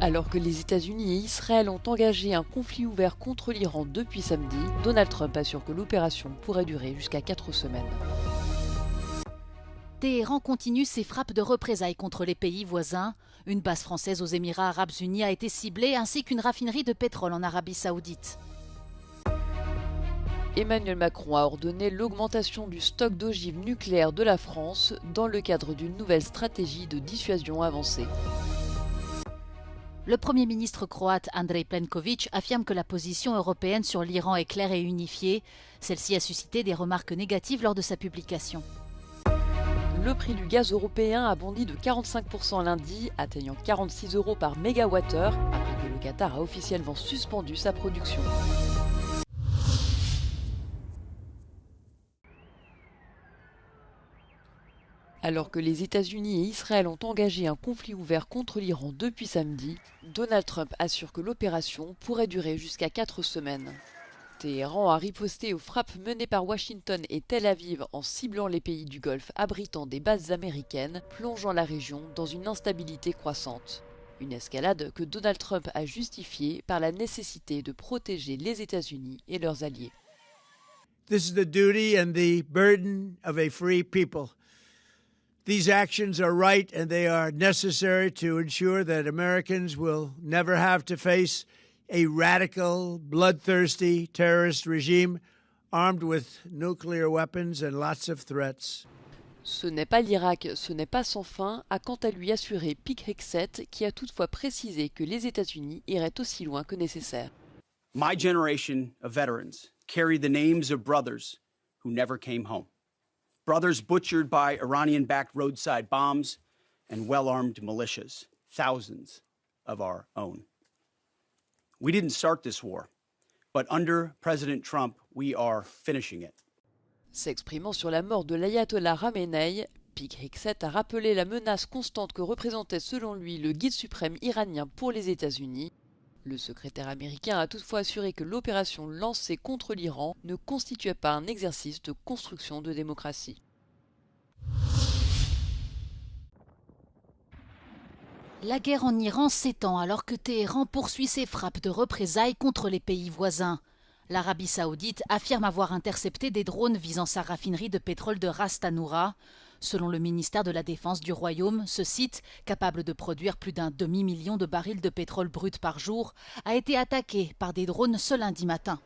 Alors que les États-Unis et Israël ont engagé un conflit ouvert contre l'Iran depuis samedi, Donald Trump assure que l'opération pourrait durer jusqu'à 4 semaines. Téhéran continue ses frappes de représailles contre les pays voisins. Une base française aux Émirats arabes unis a été ciblée, ainsi qu'une raffinerie de pétrole en Arabie saoudite. Emmanuel Macron a ordonné l'augmentation du stock d'ogives nucléaires de la France dans le cadre d'une nouvelle stratégie de dissuasion avancée. Le Premier ministre croate Andrej Plenković affirme que la position européenne sur l'Iran est claire et unifiée. Celle-ci a suscité des remarques négatives lors de sa publication. Le prix du gaz européen a bondi de 45% lundi, atteignant 46 € par mégawattheure, après que le Qatar a officiellement suspendu sa production. Alors que les États-Unis et Israël ont engagé un conflit ouvert contre l'Iran depuis samedi, Donald Trump assure que l'opération pourrait durer jusqu'à 4 semaines. Téhéran a riposté aux frappes menées par Washington et Tel Aviv en ciblant les pays du Golfe abritant des bases américaines, plongeant la région dans une instabilité croissante. Une escalade que Donald Trump a justifiée par la nécessité de protéger les États-Unis et leurs alliés. This is the duty and the burden of a free people. These actions are right and they are necessary to ensure that Americans will never have to face a radical, bloodthirsty terrorist regime armed with nuclear weapons and lots of threats. Ce n'est pas l'Irak, ce n'est pas sans fin, a quant à lui assuré Pete Hegseth, qui a toutefois précisé que les États-Unis iraient aussi loin que nécessaire. My generation of veterans carry the names of brothers who never came home. Brothers butchered by Iranian-backed roadside bombs and well-armed militias, thousands of our own. We didn't start this war, but under President Trump, we are finishing it. S'exprimant sur la mort de l'ayatollah Khamenei, Pete Hegseth a rappelé la menace constante que représentait selon lui le guide suprême iranien pour les États-Unis. Le secrétaire américain a toutefois assuré que l'opération lancée contre l'Iran ne constituait pas un exercice de construction de démocratie. La guerre en Iran s'étend alors que Téhéran poursuit ses frappes de représailles contre les pays voisins. L'Arabie saoudite affirme avoir intercepté des drones visant sa raffinerie de pétrole de Ras Tanura. Selon le ministère de la Défense du Royaume, ce site, capable de produire plus d'un demi-million de barils de pétrole brut par jour, a été attaqué par des drones ce lundi matin.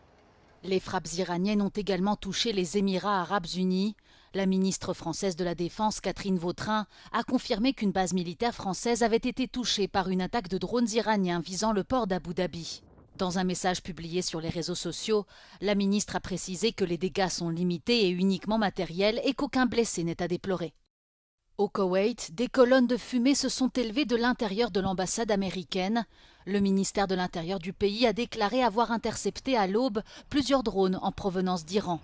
Les frappes iraniennes ont également touché les Émirats arabes unis. La ministre française de la Défense, Catherine Vautrin, a confirmé qu'une base militaire française avait été touchée par une attaque de drones iraniens visant le port d'Abu Dhabi. Dans un message publié sur les réseaux sociaux, la ministre a précisé que les dégâts sont limités et uniquement matériels et qu'aucun blessé n'est à déplorer. Au Koweït, des colonnes de fumée se sont élevées de l'intérieur de l'ambassade américaine. Le ministère de l'Intérieur du pays a déclaré avoir intercepté à l'aube plusieurs drones en provenance d'Iran.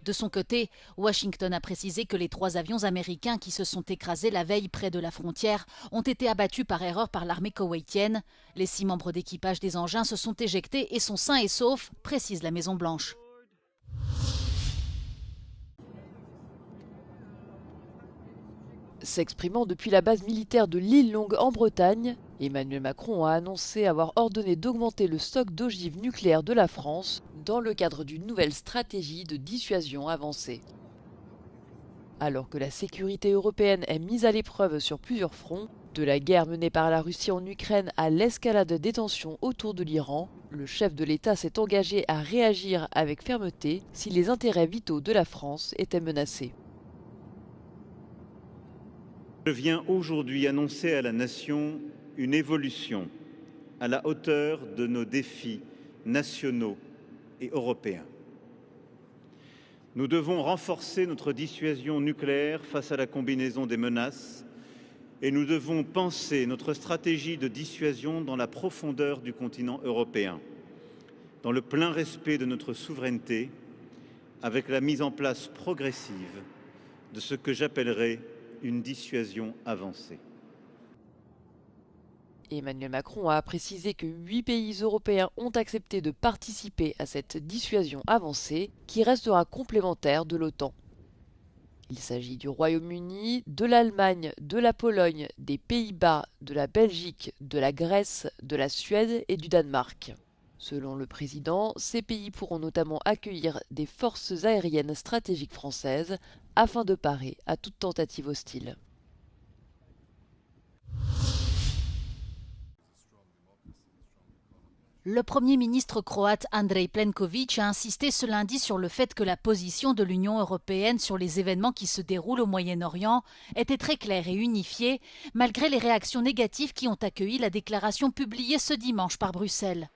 De son côté, Washington a précisé que les 3 avions américains qui se sont écrasés la veille près de la frontière ont été abattus par erreur par l'armée koweïtienne. Les 6 membres d'équipage des engins se sont éjectés et sont sains et saufs, précise la Maison-Blanche. S'exprimant depuis la base militaire de l'île Longue en Bretagne, Emmanuel Macron a annoncé avoir ordonné d'augmenter le stock d'ogives nucléaires de la France dans le cadre d'une nouvelle stratégie de dissuasion avancée. Alors que la sécurité européenne est mise à l'épreuve sur plusieurs fronts, de la guerre menée par la Russie en Ukraine à l'escalade des tensions autour de l'Iran, le chef de l'État s'est engagé à réagir avec fermeté si les intérêts vitaux de la France étaient menacés. Je viens aujourd'hui annoncer à la nation une évolution à la hauteur de nos défis nationaux et européens. Nous devons renforcer notre dissuasion nucléaire face à la combinaison des menaces et nous devons penser notre stratégie de dissuasion dans la profondeur du continent européen, dans le plein respect de notre souveraineté, avec la mise en place progressive de ce que j'appellerai une dissuasion avancée. Emmanuel Macron a précisé que 8 pays européens ont accepté de participer à cette dissuasion avancée qui restera complémentaire de l'OTAN. Il s'agit du Royaume-Uni, de l'Allemagne, de la Pologne, des Pays-Bas, de la Belgique, de la Grèce, de la Suède et du Danemark. Selon le président, ces pays pourront notamment accueillir des forces aériennes stratégiques françaises afin de parer à toute tentative hostile. Le Premier ministre croate Andrej Plenković a insisté ce lundi sur le fait que la position de l'Union européenne sur les événements qui se déroulent au Moyen-Orient était très claire et unifiée, malgré les réactions négatives qui ont accueilli la déclaration publiée ce dimanche par Bruxelles.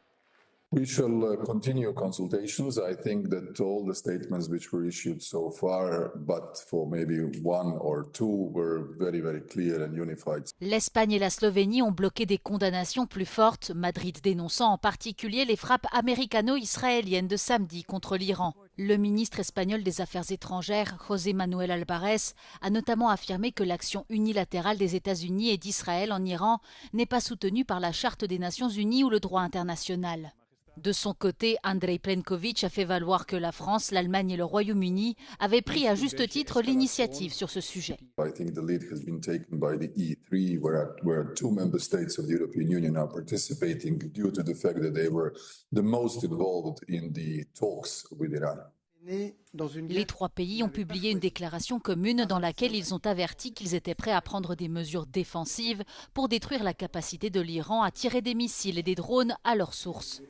We shall continue consultations. I think that all the statements which were issued so far, but for maybe one or two, were very, very clear and unified. L'Espagne et la Slovénie ont bloqué des condamnations plus fortes, Madrid dénonçant en particulier les frappes américano-israéliennes de samedi contre l'Iran. Le ministre espagnol des Affaires étrangères, José Manuel Álvarez, a notamment affirmé que l'action unilatérale des États-Unis et d'Israël en Iran n'est pas soutenue par la Charte des Nations Unies ou le droit international. De son côté, Andrej Plenković a fait valoir que la France, l'Allemagne et le Royaume-Uni avaient pris à juste titre l'initiative sur ce sujet. I think the lead has been taken by the E3, where 2 member states of the European Union are participating due to the fact that they were the most involved in the talks with Iran. Les 3 pays ont publié une déclaration commune dans laquelle ils ont averti qu'ils étaient prêts à prendre des mesures défensives pour détruire la capacité de l'Iran à tirer des missiles et des drones à leur source.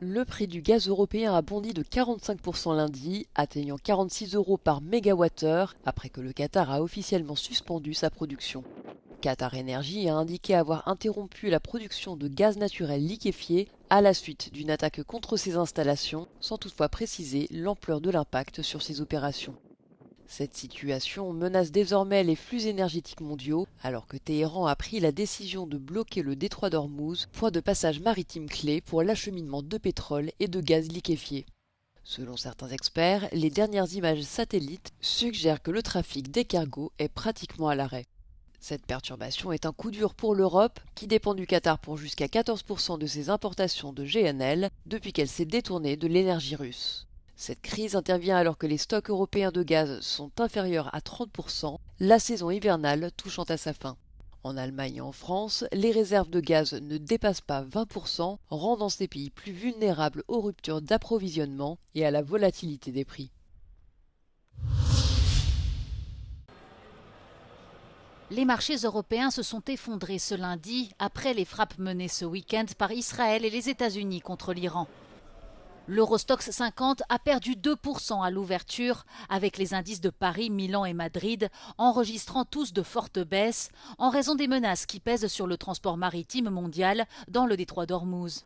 Le prix du gaz européen a bondi de 45% lundi, atteignant 46 € par mégawattheure, après que le Qatar a officiellement suspendu sa production. Qatar Energy a indiqué avoir interrompu la production de gaz naturel liquéfié à la suite d'une attaque contre ses installations, sans toutefois préciser l'ampleur de l'impact sur ses opérations. Cette situation menace désormais les flux énergétiques mondiaux, alors que Téhéran a pris la décision de bloquer le détroit d'Ormuz, point de passage maritime clé pour l'acheminement de pétrole et de gaz liquéfié. Selon certains experts, les dernières images satellites suggèrent que le trafic des cargos est pratiquement à l'arrêt. Cette perturbation est un coup dur pour l'Europe, qui dépend du Qatar pour jusqu'à 14% de ses importations de GNL depuis qu'elle s'est détournée de l'énergie russe. Cette crise intervient alors que les stocks européens de gaz sont inférieurs à 30%, la saison hivernale touchant à sa fin. En Allemagne et en France, les réserves de gaz ne dépassent pas 20%, rendant ces pays plus vulnérables aux ruptures d'approvisionnement et à la volatilité des prix. Les marchés européens se sont effondrés ce lundi après les frappes menées ce week-end par Israël et les États-Unis contre l'Iran. L'Eurostoxx 50 a perdu 2% à l'ouverture, avec les indices de Paris, Milan et Madrid enregistrant tous de fortes baisses en raison des menaces qui pèsent sur le transport maritime mondial dans le détroit d'Ormuz.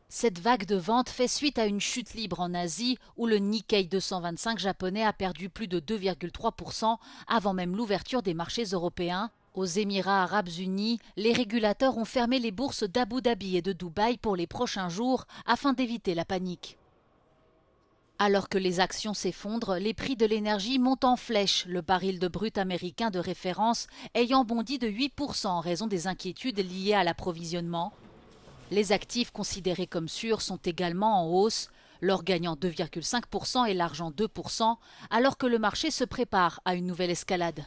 Cette vague de vente fait suite à une chute libre en Asie où le Nikkei 225 japonais a perdu plus de 2,3% avant même l'ouverture des marchés européens. Aux Émirats arabes unis, les régulateurs ont fermé les bourses d'Abu Dhabi et de Dubaï pour les prochains jours afin d'éviter la panique. Alors que les actions s'effondrent, les prix de l'énergie montent en flèche, le baril de brut américain de référence ayant bondi de 8% en raison des inquiétudes liées à l'approvisionnement. Les actifs considérés comme sûrs sont également en hausse, l'or gagnant 2,5% et l'argent 2%, alors que le marché se prépare à une nouvelle escalade.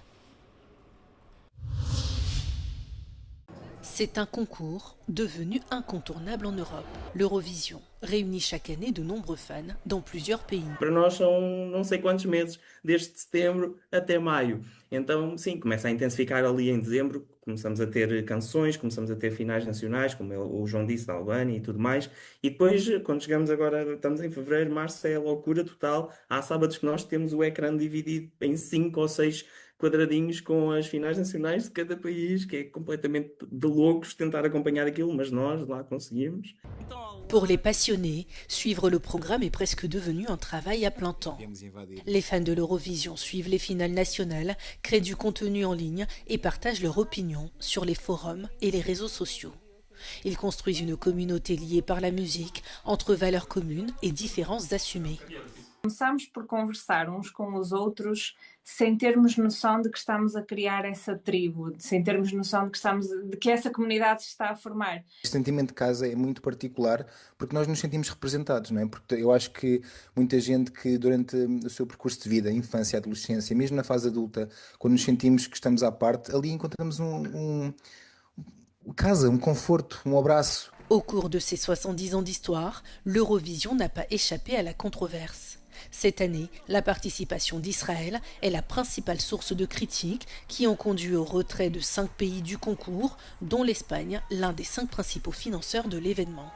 C'est un concours devenu incontournable en Europe. L'Eurovision réunit chaque année de nombreux fans dans plusieurs pays. Para nós são não sei quantos meses, desde setembro até maio. Então, sim, começa a intensificar ali em dezembro. Começamos a ter canções, começamos a ter finais nacionais, como o João disse, da Albânia e tudo mais. E depois, quando chegamos agora, estamos em fevereiro, março, é a loucura total. Há sábados que nós temos o ecrã dividido em 5 ou 6 quadradinhos com as finais nacionais de cada país, que é completamente de loucos tentar acompanhar aquilo, mas nós lá conseguimos. Pour les passionnés, suivre le programme est presque devenu un travail à plein temps. Les fans de l'Eurovision suivent les finales nationales, créent du contenu en ligne et partagent leur opinion sur les forums et les réseaux sociaux. Ils construisent une communauté liée par la musique, entre valeurs communes et différences assumées. Começamos por conversar uns com os outros sem termos noção de que estamos a criar essa tribo, sem termos noção de que essa comunidade se está a formar. O sentimento de casa é muito particular porque nós nos sentimos representados, não é? Porque eu acho que muita gente que durante o seu percurso de vida, infância, adolescência, mesmo na fase adulta, quando nos sentimos que estamos à parte, ali encontramos casa, um conforto, um abraço. Au cours de ces 70 ans d'histoire, l'Eurovision n'a pas échappé à la controverse. Cette année, la participation d'Israël est la principale source de critiques qui ont conduit au retrait de 5 pays du concours, dont l'Espagne, l'un des 5 principaux financeurs de l'événement.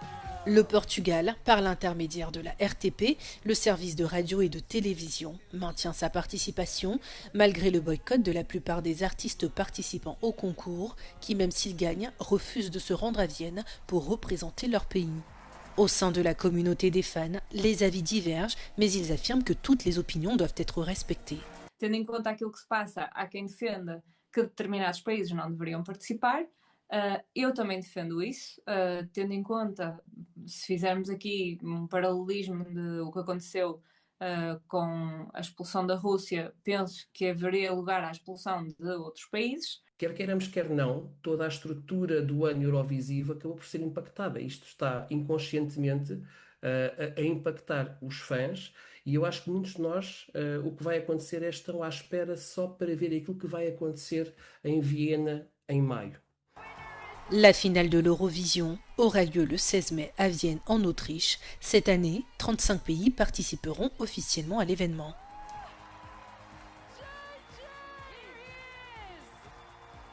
Le Portugal, par l'intermédiaire de la RTP, le service de radio et de télévision, maintient sa participation malgré le boycott de la plupart des artistes participants au concours qui, même s'ils gagnent, refusent de se rendre à Vienne pour représenter leur pays. Au sein de la communauté des fans, les avis divergent, mais ils affirment que toutes les opinions doivent être respectées. Tendo em conta aquilo que se passa, há quem defenda que determinados países não deveriam participar. Eu também defendo isso, tendo em conta, se fizermos aqui um paralelismo de o que aconteceu com a expulsão da Rússia, penso que haveria lugar à expulsão de outros países. Quer queiramos, quer não, toda a estrutura do ano Eurovisivo acabou por ser impactada. Isto está inconscientemente a impactar os fãs e eu acho que muitos de nós, o que vai acontecer é estão à espera só para ver aquilo que vai acontecer em Viena em maio. La finale de l'Eurovision aura lieu le 16 mai à Vienne en Autriche. Cette année, 35 pays participeront officiellement à l'événement.